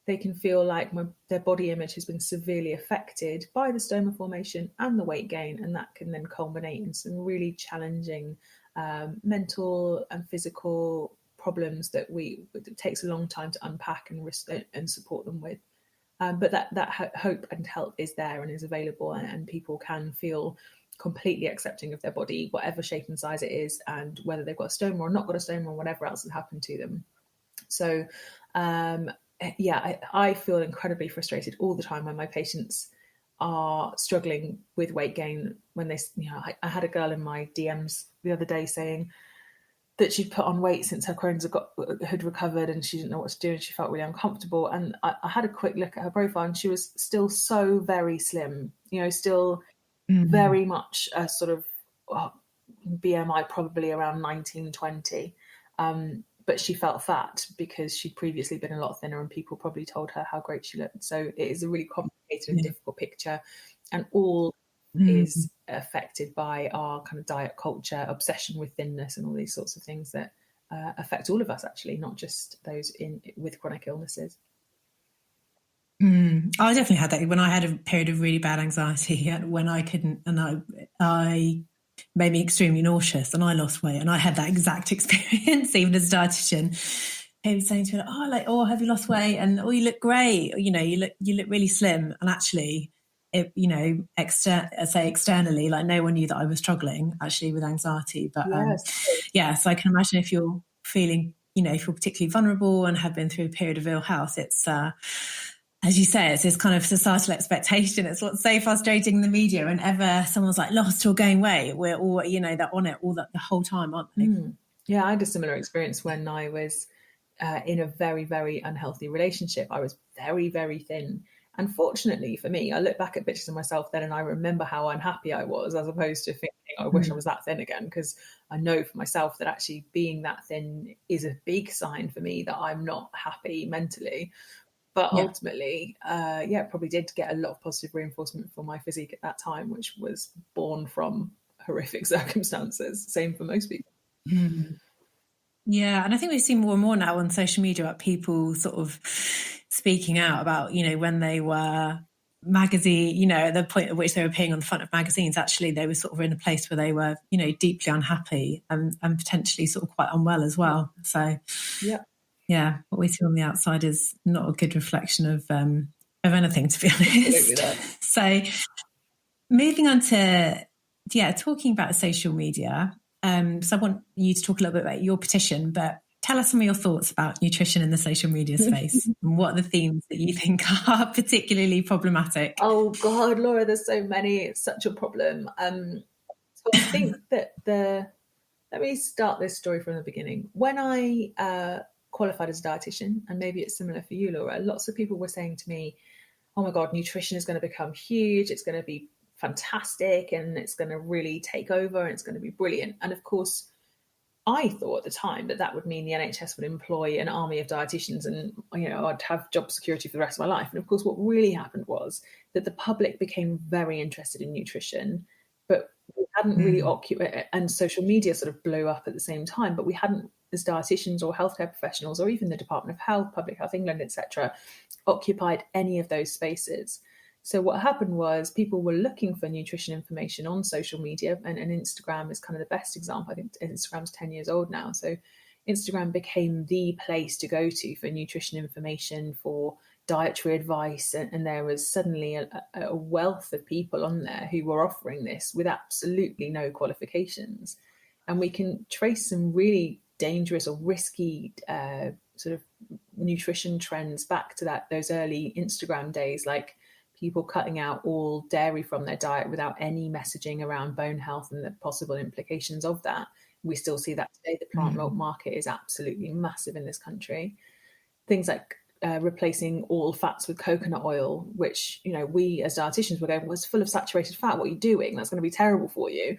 they can feel like their body image has been severely affected by the stoma formation and the weight gain. And that can then culminate in some really challenging mental and physical problems that it takes a long time to unpack and support them with. But that hope and help is there and is available, and people can feel completely accepting of their body, whatever shape and size it is, and whether they've got a stoma or not got a stoma or whatever else has happened to them. So, I feel incredibly frustrated all the time when my patients are struggling with weight gain. When they, I had a girl in my DMs the other day saying that she'd put on weight since her Crohn's had recovered, and she didn't know what to do, and she felt really uncomfortable. And I had a quick look at her profile, and she was still so very slim, still very much a sort of BMI probably around 19, 20. But she felt fat because she'd previously been a lot thinner, and people probably told her how great she looked. So it is a really complicated and difficult picture, and all is affected by our kind of diet culture, obsession with thinness, and all these sorts of things that affect all of us, actually, not just those with chronic illnesses. I definitely had that when I had a period of really bad anxiety, when I couldn't, and I made me extremely nauseous, and I lost weight, and I had that exact experience even as a dietitian. He was saying to me, have you lost weight? And you look great, you look really slim. And actually, externally, like, no one knew that I was struggling actually with anxiety. But so I can imagine if you're feeling, if you're particularly vulnerable and have been through a period of ill health, it's as you say, it's this kind of societal expectation. It's what's so frustrating in the media. Whenever someone's like lost or gained weight, we're all, they're on it all the whole time, aren't they? Yeah, I had a similar experience when I was in a very, very unhealthy relationship. I was very, very thin. And fortunately for me, I look back at pictures of myself then and I remember how unhappy I was, as opposed to thinking, I wish I was that thin again, because I know for myself that actually being that thin is a big sign for me that I'm not happy mentally. But ultimately, probably did get a lot of positive reinforcement for my physique at that time, which was born from horrific circumstances. Same for most people. Yeah, and I think we've seen more and more now on social media about people sort of speaking out about, when they were magazine, at the point at which they were appearing on the front of magazines, actually they were sort of in a place where they were, deeply unhappy and potentially sort of quite unwell as well. So what we see on the outside is not a good reflection of anything, to be honest. So moving on to talking about social media. So I want you to talk a little bit about your petition, but tell us some of your thoughts about nutrition in the social media space and what are the themes that you think are particularly problematic? Oh God, Laura, there's so many. It's such a problem. So I think that let me start this story from the beginning. When I qualified as a dietitian, and maybe it's similar for you, Laura, lots of people were saying to me, oh my God, nutrition is going to become huge. It's going to be fantastic, and it's going to really take over, and it's going to be brilliant. And of course, I thought at the time that would mean the NHS would employ an army of dietitians and, I'd have job security for the rest of my life. And of course, what really happened was that the public became very interested in nutrition, but we hadn't really occupied, and social media sort of blew up at the same time, but we hadn't, as dietitians or healthcare professionals, or even the Department of Health, Public Health England, etc., occupied any of those spaces. So what happened was people were looking for nutrition information on social media, and Instagram is kind of the best example. I think Instagram's 10 years old now. So Instagram became the place to go to for nutrition information, for dietary advice. And there was suddenly a wealth of people on there who were offering this with absolutely no qualifications. And we can trace some really dangerous or risky sort of nutrition trends back to those early Instagram days, like people cutting out all dairy from their diet without any messaging around bone health and the possible implications of that. We still see that today. The plant milk market is absolutely massive in this country. Things like replacing all fats with coconut oil, which, we as dietitians were going, well, it's full of saturated fat. What are you doing? That's going to be terrible for you.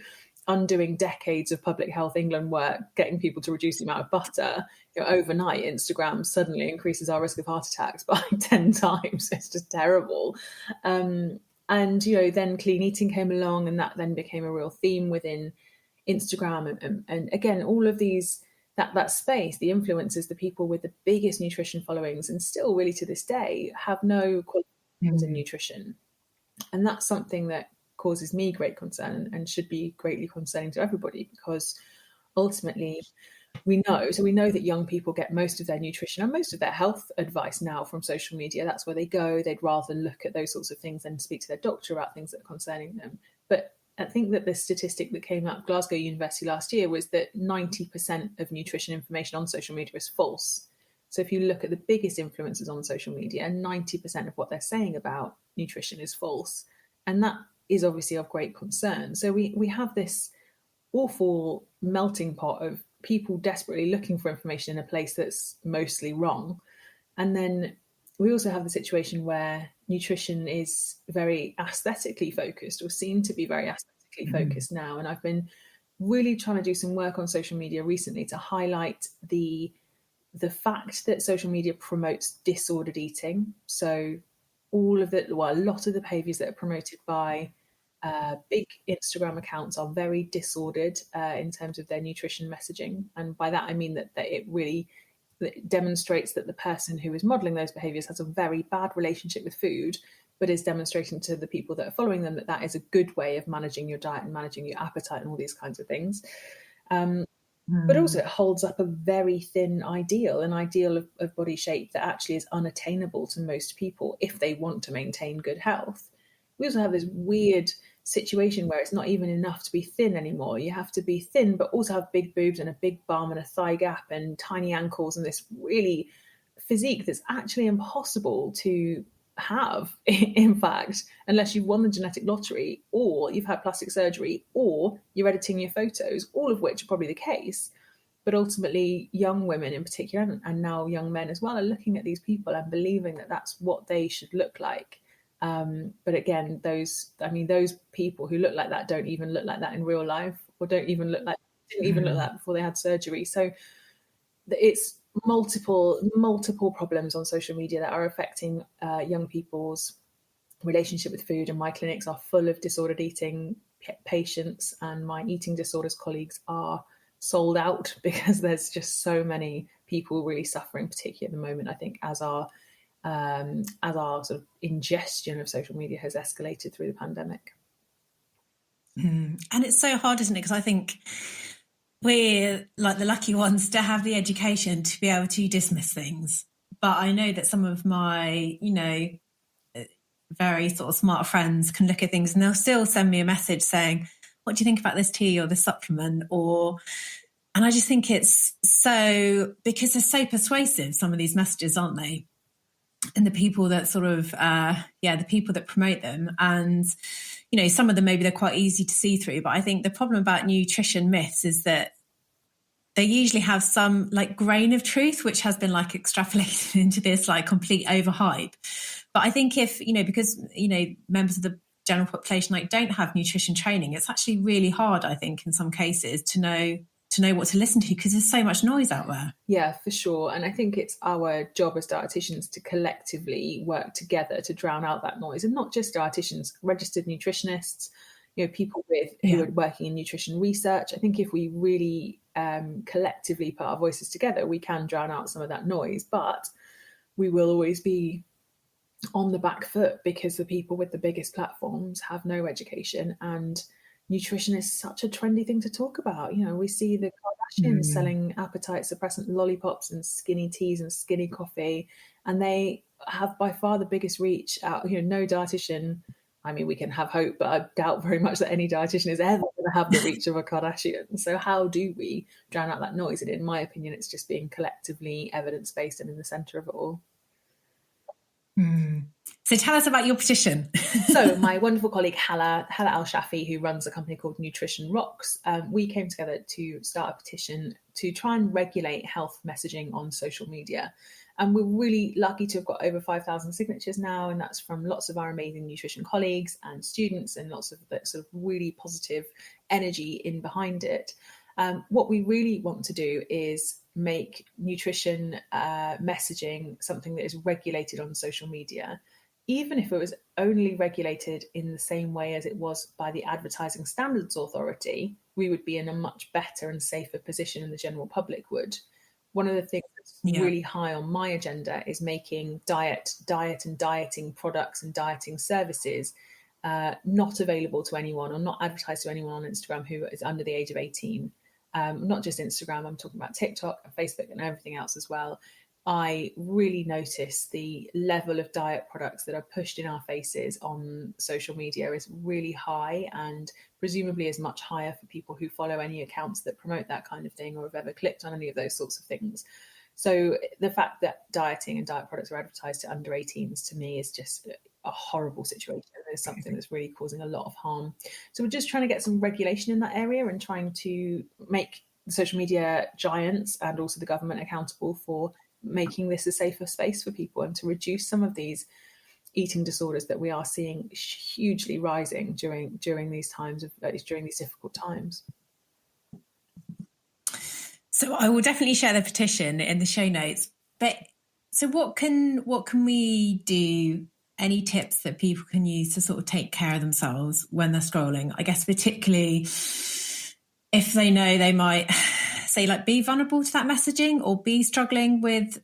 Undoing decades of Public Health England work, getting people to reduce the amount of butter. Overnight, Instagram suddenly increases our risk of heart attacks by 10 times. It's just terrible. And, then clean eating came along, and that then became a real theme within Instagram. And again, all of these, that space, the influencers, the people with the biggest nutrition followings, and still really to this day, have no qualifications in nutrition. And that's something that causes me great concern and should be greatly concerning to everybody, because ultimately we know that young people get most of their nutrition and most of their health advice now from social media. That's where they go. They'd rather look at those sorts of things than speak to their doctor about things that are concerning them. But I think that the statistic that came out of Glasgow University last year was that 90% of nutrition information on social media is false. So if you look at the biggest influencers on social media, 90% of what they're saying about nutrition is false. And that is obviously of great concern. So we have this awful melting pot of people desperately looking for information in a place that's mostly wrong. And then we also have the situation where nutrition is very aesthetically focused, or seen to be very aesthetically focused now. And I've been really trying to do some work on social media recently to highlight the fact that social media promotes disordered eating. So a lot of the behaviours that are promoted by big Instagram accounts are very disordered in terms of their nutrition messaging. And by that, I mean that it really demonstrates that the person who is modelling those behaviours has a very bad relationship with food, but is demonstrating to the people that are following them that is a good way of managing your diet and managing your appetite and all these kinds of things. But also it holds up a very thin ideal, an ideal of body shape that actually is unattainable to most people if they want to maintain good health. We also have this weird situation where it's not even enough to be thin anymore. You have to be thin, but also have big boobs and a big bum and a thigh gap and tiny ankles and this really physique that's actually impossible to have, in fact, unless you've won the genetic lottery, or you've had plastic surgery, or you're editing your photos, all of which are probably the case. But ultimately, young women in particular, and now young men as well, are looking at these people and believing that that's what they should look like. But again, those people who look like that don't even look like that in real life, or didn't even look like that before they had surgery. So it's multiple problems on social media that are affecting young people's relationship with food. And my clinics are full of disordered eating patients, and my eating disorders colleagues are sold out because there's just so many people really suffering, particularly at the moment, I think, as our sort of ingestion of social media has escalated through the pandemic. And it's so hard, isn't it? Because I think we're like the lucky ones to have the education to be able to dismiss things. But I know that some of my, very sort of smart friends can look at things and they'll still send me a message saying, what do you think about this tea or this supplement? And I just think it's so, because they're so persuasive, some of these messages, aren't they? And the people that sort of, the people that promote them. And, some of them, maybe they're quite easy to see through. But I think the problem about nutrition myths is that they usually have some like grain of truth, which has been like extrapolated into this like complete overhype. But I think if, because, members of the general population like don't have nutrition training, it's actually really hard, I think, in some cases to know know what to listen to, because there's so much noise out there. Yeah, for sure. And I think it's our job as dietitians to collectively work together to drown out that noise. And not just dietitians, registered nutritionists, people who are working in nutrition research. I think if we really collectively put our voices together, we can drown out some of that noise. But we will always be on the back foot because the people with the biggest platforms have no education, and nutrition is such a trendy thing to talk about. We see the Kardashians selling appetite suppressant lollipops and skinny teas and skinny coffee, and they have by far the biggest reach out. No dietitian, I mean, we can have hope, but I doubt very much that any dietitian is ever going to have the reach of a Kardashian. So how do we drown out that noise? And in my opinion, it's just being collectively evidence-based and in the centre of it all. So tell us about your petition. So my wonderful colleague Hala Al-Shafi, who runs a company called Nutrition Rocks, we came together to start a petition to try and regulate health messaging on social media. And we're really lucky to have got over 5,000 signatures now, and that's from lots of our amazing nutrition colleagues and students, and lots of the sort of really positive energy in behind it. What we really want to do is make nutrition messaging something that is regulated on social media. Even if it was only regulated in the same way as it was by the Advertising Standards Authority, we would be in a much better and safer position than the general public would. One of the things that's really high on my agenda is making diet and dieting products and dieting services not available to anyone, or not advertised to anyone on Instagram who is under the age of 18. Not just Instagram, I'm talking about TikTok and Facebook and everything else as well. I really notice the level of diet products that are pushed in our faces on social media is really high, and presumably is much higher for people who follow any accounts that promote that kind of thing or have ever clicked on any of those sorts of things. So the fact that dieting and diet products are advertised to under 18s, to me, is just a horrible situation. It's something that's really causing a lot of harm. So we're just trying to get some regulation in that area and trying to make the social media giants and also the government accountable for making this a safer space for people, and to reduce some of these eating disorders that we are seeing hugely rising during these times during these difficult times. So I will definitely share the petition in the show notes. But so what can we do? Any tips that people can use to sort of take care of themselves when they're scrolling? I guess particularly if they know they might say be vulnerable to that messaging, or be struggling with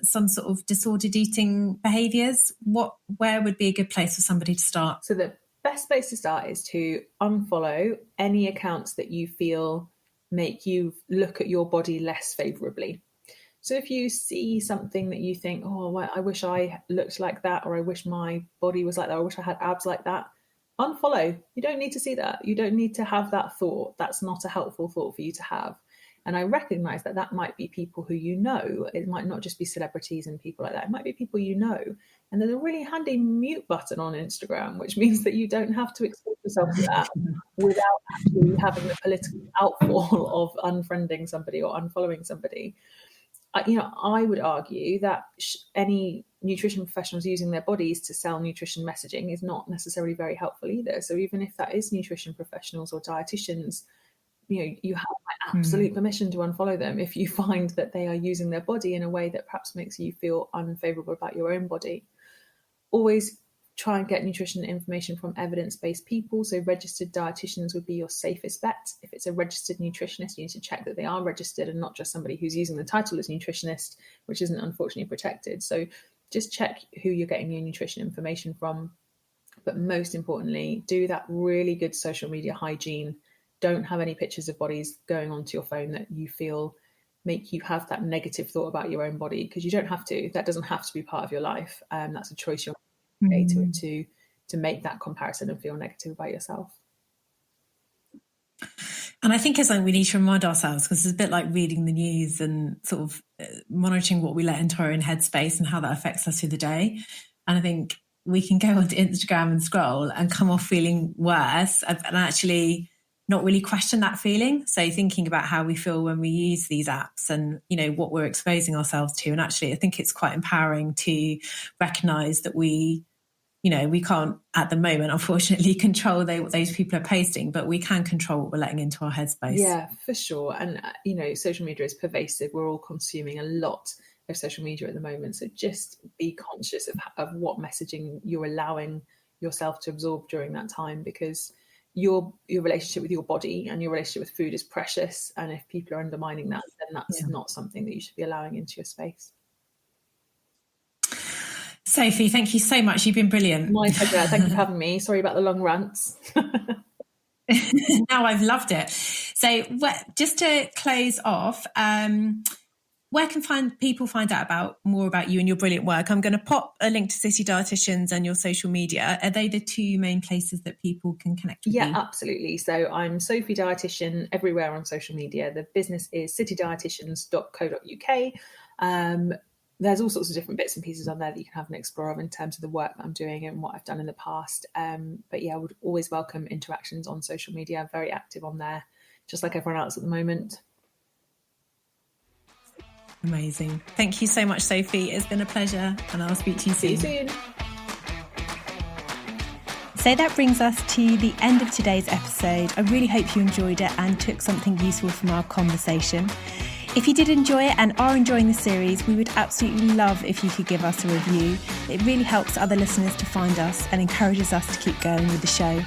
some sort of disordered eating behaviours. Where would be a good place for somebody to start? So the best place to start is to unfollow any accounts that you feel make you look at your body less favourably. So if you see something that you think, oh, well, I wish I looked like that, or I wish my body was like that, or I wish I had abs like that, unfollow. You don't need to see that. You don't need to have that thought. That's not a helpful thought for you to have. And I recognise that might be people who you know. It might not just be celebrities and people like that. It might be people you know. And there's a really handy mute button on Instagram, which means that you don't have to expose yourself to that without actually having the political outfall of unfriending somebody or unfollowing somebody. I would argue that any nutrition professionals using their bodies to sell nutrition messaging is not necessarily very helpful either. So even if that is nutrition professionals or dietitians, you have my absolute permission to unfollow them if you find that they are using their body in a way that perhaps makes you feel unfavorable about your own body. Always try and get nutrition information from evidence-based people. So registered dietitians would be your safest bet. If it's a registered nutritionist, you need to check that they are registered and not just somebody who's using the title as nutritionist, which isn't unfortunately protected. So just check who you're getting your nutrition information from. But most importantly, do that really good social media hygiene. Don't have any pictures of bodies going onto your phone that you feel make you have that negative thought about your own body, because you don't have to. That doesn't have to be part of your life. That's a choice you're to make that comparison and feel negative about yourself. And I think it's we need to remind ourselves, because it's a bit like reading the news and sort of monitoring what we let into our own headspace and how that affects us through the day. And I think we can go onto Instagram and scroll and come off feeling worse and actually not really question that feeling. So thinking about how we feel when we use these apps and, what we're exposing ourselves to. And actually, I think it's quite empowering to recognise that we we can't at the moment, unfortunately, control what those people are posting, but we can control what we're letting into our headspace. Yeah, for sure. And, social media is pervasive. We're all consuming a lot of social media at the moment. So just be conscious of what messaging you're allowing yourself to absorb during that time, because your relationship with your body and your relationship with food is precious. And if people are undermining that, then that's not something that you should be allowing into your space. Sophie, thank you so much. You've been brilliant. My pleasure. Thank you for having me. Sorry about the long rants. No, I've loved it. So just to close off, where can people find out more about you and your brilliant work? I'm going to pop a link to City Dietitians and your social media. Are they the two main places that people can connect with you? Yeah, absolutely. So I'm Sophie Dietitian everywhere on social media. The business is citydietitians.co.uk. There's all sorts of different bits and pieces on there that you can have an explore of in terms of the work that I'm doing and what I've done in the past. But yeah, I would always welcome interactions on social media. I'm very active on there, just like everyone else at the moment. Amazing. Thank you so much, Sophie. It's been a pleasure, and I'll speak to you soon. See you soon. So that brings us to the end of today's episode. I really hope you enjoyed it and took something useful from our conversation. If you did enjoy it and are enjoying the series, we would absolutely love if you could give us a review. It really helps other listeners to find us and encourages us to keep going with the show.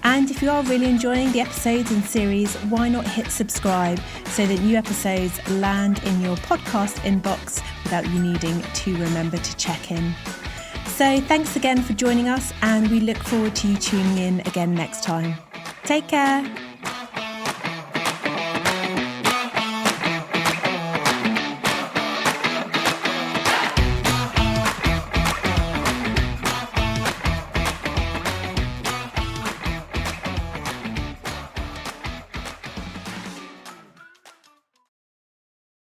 And if you are really enjoying the episodes and series, why not hit subscribe so that new episodes land in your podcast inbox without you needing to remember to check in. So thanks again for joining us, and we look forward to you tuning in again next time. Take care.